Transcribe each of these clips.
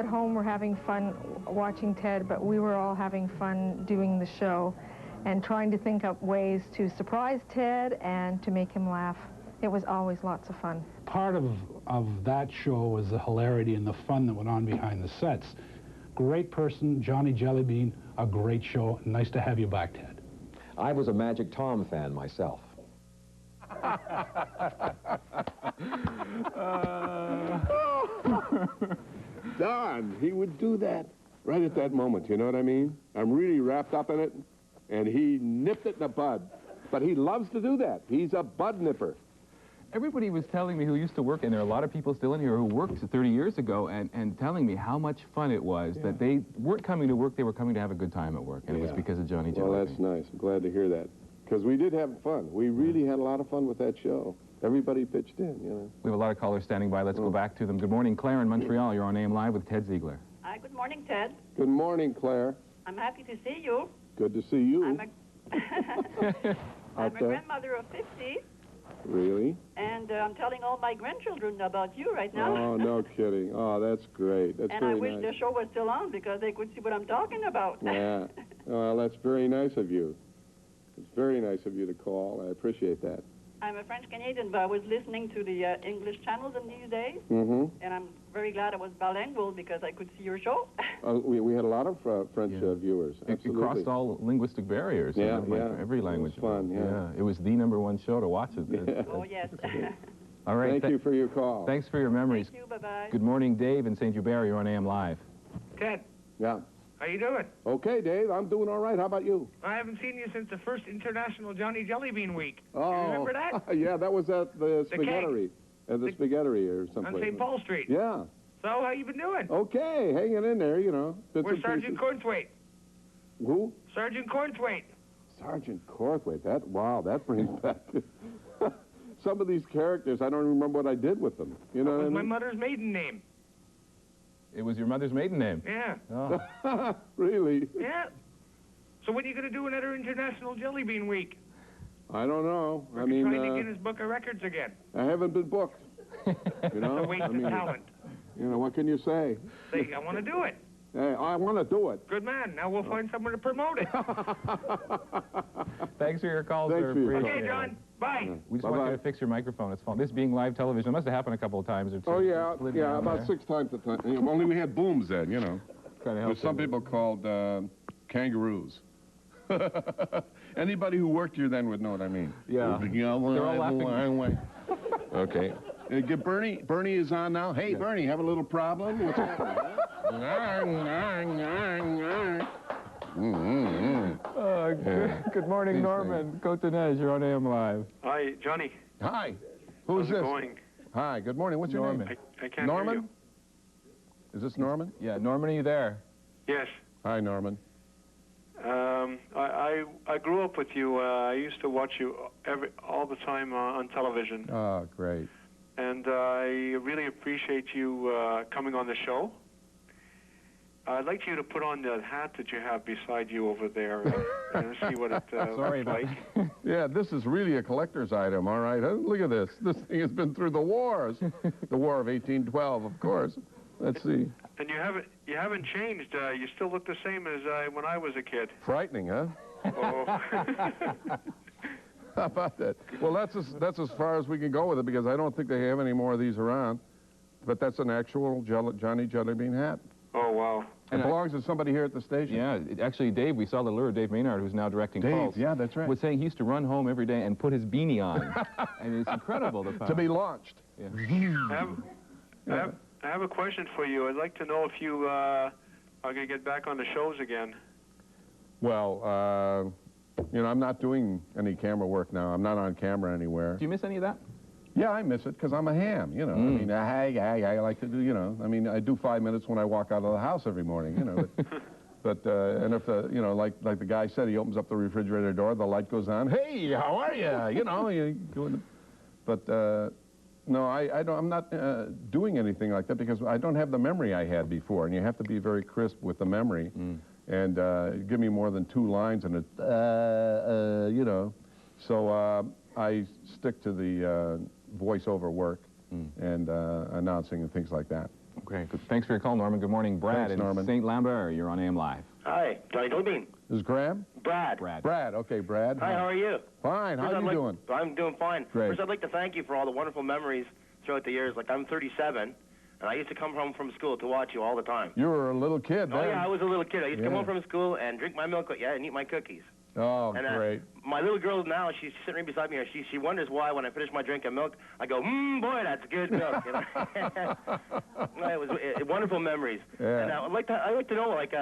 at home were having fun watching Ted, but we were all having fun doing the show and trying to think up ways to surprise Ted and to make him laugh. It was always lots of fun. Part of that show was the hilarity and the fun that went on behind the sets. Great person, Johnny Jellybean, a great show. Nice to have you back, Ted. I was a Magic Tom fan myself. Don, he would do that right at that moment, you know what I mean? I'm really wrapped up in it, and he nipped it in the bud. But he loves to do that. He's a bud nipper. Everybody was telling me who used to work, and there are a lot of people still in here who worked 30 years ago, and telling me how much fun it was, that they weren't coming to work, they were coming to have a good time at work, and it was because of Johnny Jellybean. Well, that's nice. I'm glad to hear that. Because we did have fun. We really had a lot of fun with that show. Everybody pitched in, you know. We have a lot of callers standing by. Let's go back to them. Good morning, Claire in Montreal. You're on AM Live with Ted Ziegler. Hi, good morning, Ted. Good morning, Claire. I'm happy to see you. Good to see you. I'm a grandmother of 50. Really? And I'm telling all my grandchildren about you right now. Oh, no kidding. Oh, that's great. That's and very I wish nice. the show was still on because they could see what I'm talking about. Yeah. Well, that's very nice of you. It's very nice of you to call. I appreciate that. I'm a French-Canadian, but I was listening to the English channels in these days. Mm-hmm. And I'm very glad I was bilingual because I could see your show. We had a lot of French viewers. Absolutely. It crossed all linguistic barriers. Yeah, every language. It was fun, yeah. It was the #1 show to watch it. Yeah. Oh, yes. All right. Thank you for your call. Thanks for your memories. Thank you. Bye-bye. Good morning, Dave in St. Hubert. You're on AM Live. Ted, Yeah. how you doing? Okay, Dave, I'm doing all right. How about you? I haven't seen you since the first International Johnny Jellybean Week. Oh. You remember that? Yeah, that was at the Spaghettery. At the Spaghettery or On someplace. St. Paul Street. Yeah. So, how you been doing? Okay, hanging in there, you know. Bits We're and Sergeant pieces. Cornthwaite. Who? Sergeant Cornthwaite. Sergeant Cornthwaite. Wow, that brings back some of these characters. I don't remember what I did with them. You know That what I was my mean? mother's maiden name. It was your mother's maiden name. Yeah. Oh. Really? Yeah. So what are you going to do another International Jellybean Week? I don't know. We're I mean, trying to Guinness Book of Records again. I haven't been booked. You know? A waste I mean, of talent. You know, what can you say? Say, I want to do it. Hey, I want to do it. Good man. Now we'll find someone to promote it. Thanks for your call, Thanks sir. for your Appreciate Okay, it. John. Bye. We just want you to fix your microphone. It's fine. This being live television, it must have happened a couple of times or two. Oh, yeah, Slid yeah, down about there. 6 times a time. You know, only we had booms then, you know. Trying to help There's some you. people called kangaroos. Anybody who worked here then would know what I mean. Yeah. They're all laughing. Okay. Get Bernie. Bernie is on now. Hey, Bernie, have a little problem? What's happening? Good morning, Norman. Cotonez, you're on AM Live. Hi, Johnny. Hi. Who's How's this? it going? Hi, good morning. What's your Norman. name? I can't Norman? hear you. Is this Norman? Yeah, Norman, are you there? Yes. Hi, Norman. I grew up with you. I used to watch you all the time on television. Oh, great. And I really appreciate you coming on the show. I'd like you to put on the hat that you have beside you over there and see what it Sorry looks about like. Yeah, this is really a collector's item, all right? Look at this. This thing has been through the wars. The War of 1812, of course. Let's see. And you haven't changed. You still look the same as when I was a kid. Frightening, huh? Oh. How about that? Well, that's as far as we can go with it because I don't think they have any more of these around. But that's an actual Johnny Jellybean hat. Oh, wow. It belongs to somebody here at the station. Yeah, actually, Dave, we saw the lure, Dave Maynard, who's now directing Pulse. Dave, yeah, that's right. Was saying he used to run home every day and put his beanie on. And it's incredible. The To be launched. Yeah. I have a question for you. I'd like to know if you are going to get back on the shows again. Well, you know, I'm not doing any camera work now. I'm not on camera anywhere. Do you miss any of that? Yeah, I miss it because I'm a ham, you know. I mean, I like to do, you know. I mean, I do 5 minutes when I walk out of the house every morning, you know. But and if the, you know, like the guy said, he opens up the refrigerator door, the light goes on. Hey, how are you? You know, you go in. But no, I'm not doing anything like that because I don't have the memory I had before, and you have to be very crisp with the memory. And give me more than 2 lines and it, you know. So I stick to the voiceover work and announcing and things like that. Okay, good. Thanks for your call, Norman. Good morning, Brad. Thanks, Norman. In St. Lambert, you're on AM Live. Hi, Johnny Jellybean. This is Graham? Brad. Brad, okay, Brad. Hi, how are you? Fine, how are you doing? I'm doing fine. Great. First, I'd like to thank you for all the wonderful memories throughout the years. Like, I'm 37, and I used to come home from school to watch you all the time. You were a little kid then. Oh, yeah, I was a little kid. I used to come home from school and drink my milk, and eat my cookies. Oh, and, great. My little girl now, she's sitting right beside me, and she wonders why when I finish my drink of milk, I go, boy, that's good milk. You know? It was wonderful memories. Yeah. And I'd like to know, like,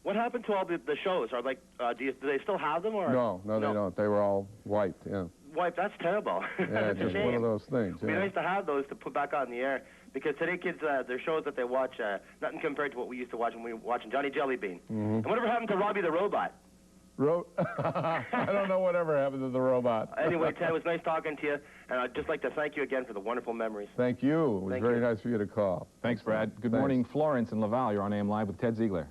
what happened to all the shows? Are like, do they still have them? Or No, they don't. They were all wiped, yeah. Wiped? That's terrible. Yeah, it's just one of those things. It'd be nice to have those to put back on the air, because today kids, their shows that they watch, nothing compared to what we used to watch when we were watching Johnny Jellybean. And whatever happened to Robbie the Robot? I don't know whatever happened to the robot. Anyway, Ted, it was nice talking to you, and I'd just like to thank you again for the wonderful memories. Thank you. It was very nice for you to call. Thanks, Brad. Good morning, Florence in Laval. You're on AM Live with Ted Ziegler.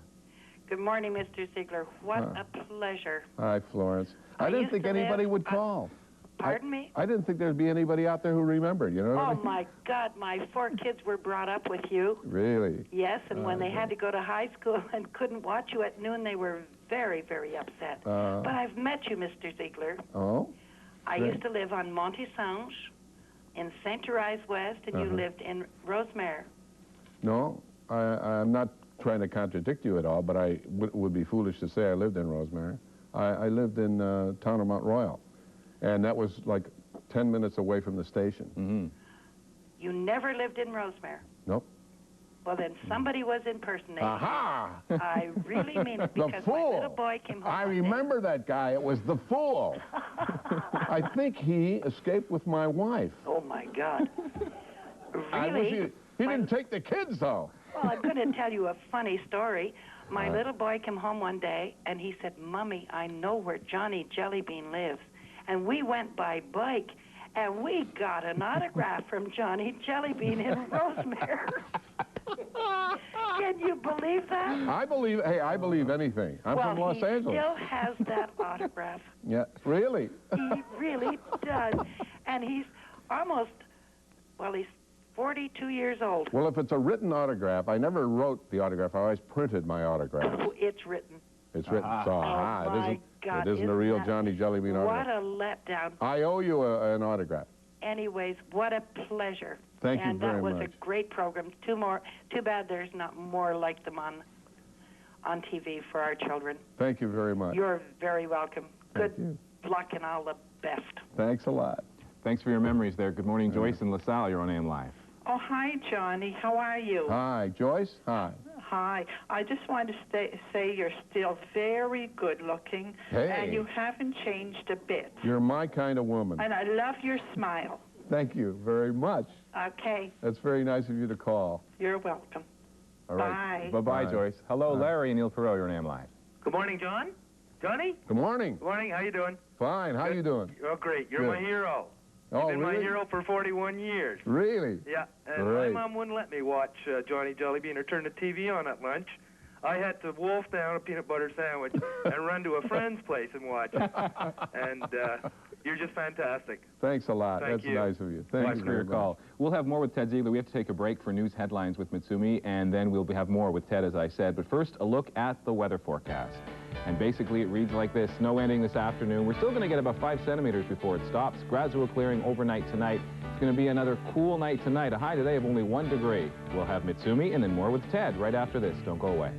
Good morning, Mr. Ziegler. What a pleasure. Hi, Florence. I didn't think anybody would call. Pardon me? I didn't think there'd be anybody out there who remembered, you know what I mean? Oh, my God, my 4 kids were brought up with you. Really? Yes, and when they had to go to high school and couldn't watch you at noon, they were very, very upset. But I've met you, Mr. Ziegler. Oh? I used to live on Monte-Sange in Saint-Therese West, and you lived in Rosemere. No, I'm not trying to contradict you at all, but I would be foolish to say I lived in Rosemere. I lived in town of Mount Royal, and that was like 10 minutes away from the station. You never lived in Rosemere? Nope. Well, then somebody was impersonating. Aha! I really mean it, because my little boy came home. I remember that guy. It was the Fool. I think he escaped with my wife. Oh, my God. Really? He didn't take the kids, though. Well, I'm going to tell you a funny story. My little boy came home one day, and he said, Mommy, I know where Johnny Jellybean lives. And we went by bike, and we got an autograph from Johnny Jellybean in Rosemere. Can you believe that? I believe anything. I'm from Los Angeles. He still has that autograph. Yeah, really? He really does. And he's almost, well, he's 42 years old. Well, if it's a written autograph, I never wrote the autograph. I always printed my autograph. Oh, it's written. It's written. So, my God, it isn't a real Johnny Jellybean autograph. What a letdown. I owe you an autograph. Anyways, what a pleasure. Thank you very much. And that was a great program. Too bad there's not more like them on TV for our children. Thank you very much. You're very welcome. Good luck and all the best. Thanks a lot. Thanks for your memories there. Good morning, Joyce in LaSalle. You're on AM Live. Oh, hi, Johnny. How are you? Hi, Joyce. Hi. Hi. I just wanted to say you're still very good-looking, and you haven't changed a bit. You're my kind of woman. And I love your smile. Thank you very much. Okay. That's very nice of you to call. You're welcome. All right. Bye. Bye-bye, Joyce. Hello, Larry and Neil Perot. You're on AM Live. Good morning, John. Johnny? Good morning. Good morning. How you doing? Fine. How you doing? Oh, great. You're my hero. Oh, You've been really? my hero for 41 years. Really? Yeah. And my mom wouldn't let me watch Johnny Jellybean or turn the TV on at lunch. I had to wolf down a peanut butter sandwich and run to a friend's place and watch it. And you're just fantastic. Thanks a lot. Thank That's you. nice of you. Thanks for your call. We'll have more with Ted Ziegler. We have to take a break for news headlines with Mitsumi, and then we'll have more with Ted, as I said. But first, a look at the weather forecast. And basically, it reads like this. Snow ending this afternoon. We're still going to get about 5 centimeters before it stops. Gradual clearing overnight tonight. It's going to be another cool night tonight. A high today of only 1 degree. We'll have Mitsumi and then more with Ted right after this. Don't go away.